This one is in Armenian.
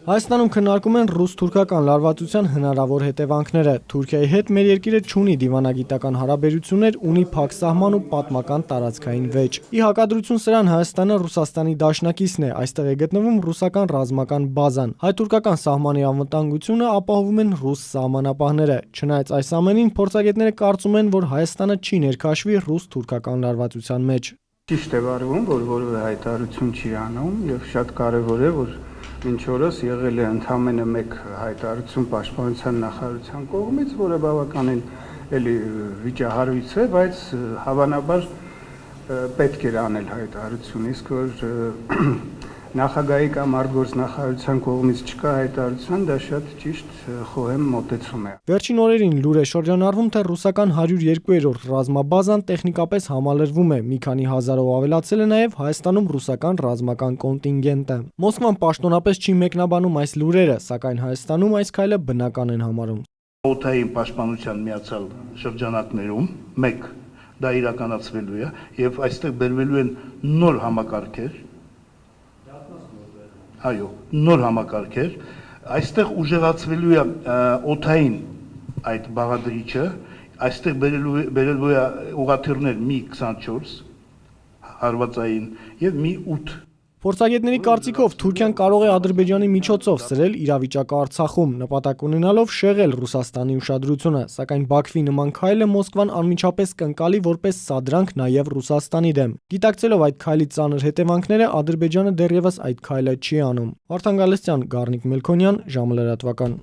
Հայաստանում քննարկում են ռուս-թուրքական լարվածության հնարավոր հետևանքները։ Թուրքիայի հետ մեր երկիրը չունի դիվանագիտական հարաբերություններ, ունի փակ սահման ու պատմական տարածքային վեճ։ Ի հակադրություն սրան Հայաստանը Ռուսաստանի դաշնակիցն է, այստեղ է գտնվում ռուսական ռազմական բազան։ Հայ-թուրքական սահմանի անվտանգությունը ապահովում են ռուս սահմանապահները։ Չնայած այս ամենին, փորձագետները կարծում են, որ Հայաստանը չի ներքաշվի ռուս-թուրքական լարվածության մեջ։ Ճիշտ է վարվում, որ որևէ հայտարարություն չի անում եւ շատ կարեւոր է, որ մինչ օրս եղել է ընդամենը մեկ հայտարարություն Պաշտպանության նախարարության կողմից, որը բավականին էլի վիճահարույց է, բայց հավանաբար պետք էր անել հայտարարություն, իսկ որ նախագահի կամ արտգործնախարարության կողմից չկա հայտարարություն, դա շատ ճիշտ խոհեմ մոտեցում է։ Վերջին օրերին լուր է շրջանառվում, թե ռուսական 102-րդ ռազմաբազան տեխնիկապես համալրվում է, մի քանի հազարով ավելացել է նաև Հայաստանում ռուսական ռազմական կոնտինգենտը։ Մոսկվան պաշտոնապես չի մեկնաբանում այս լուրերը, սակայն Հայաստանում այս քայլը բնական են համարում։ Օդային պաշտպանության միացյալ շրջանակներում մեկ դա իրականացվելու է եւ այստեղ բերվելու են նոր համակարգեր։ Այո, նոր համակարգեր, այստեղ ուժեղացվելու է օդային այդ բաղադրիչը, այստեղ բերելու է ուղղաթիռներ մի 24 հարվածային եւ մի 8։ Փորձագետների կարծիքով Թուրքիան կարող է Ադրբեջանի միջոցով սրել իրավիճակը Արցախում, նպատակ ունենալով շեղել Ռուսաստանի ուշադրությունը, սակայն Բաքվի նման քայլը Մոսկվան անմիջապես կընկալի որպես սադրանք նաև Ռուսաստանի դեմ։ Գիտակցելով այդ քայլի ծանր հետևանքները, Ադրբեջանը դեռևս այդ քայլը չի անում։ Վարդան Գալստյան, Գառնիկ Մելքոնյան, ժամը լրատվական։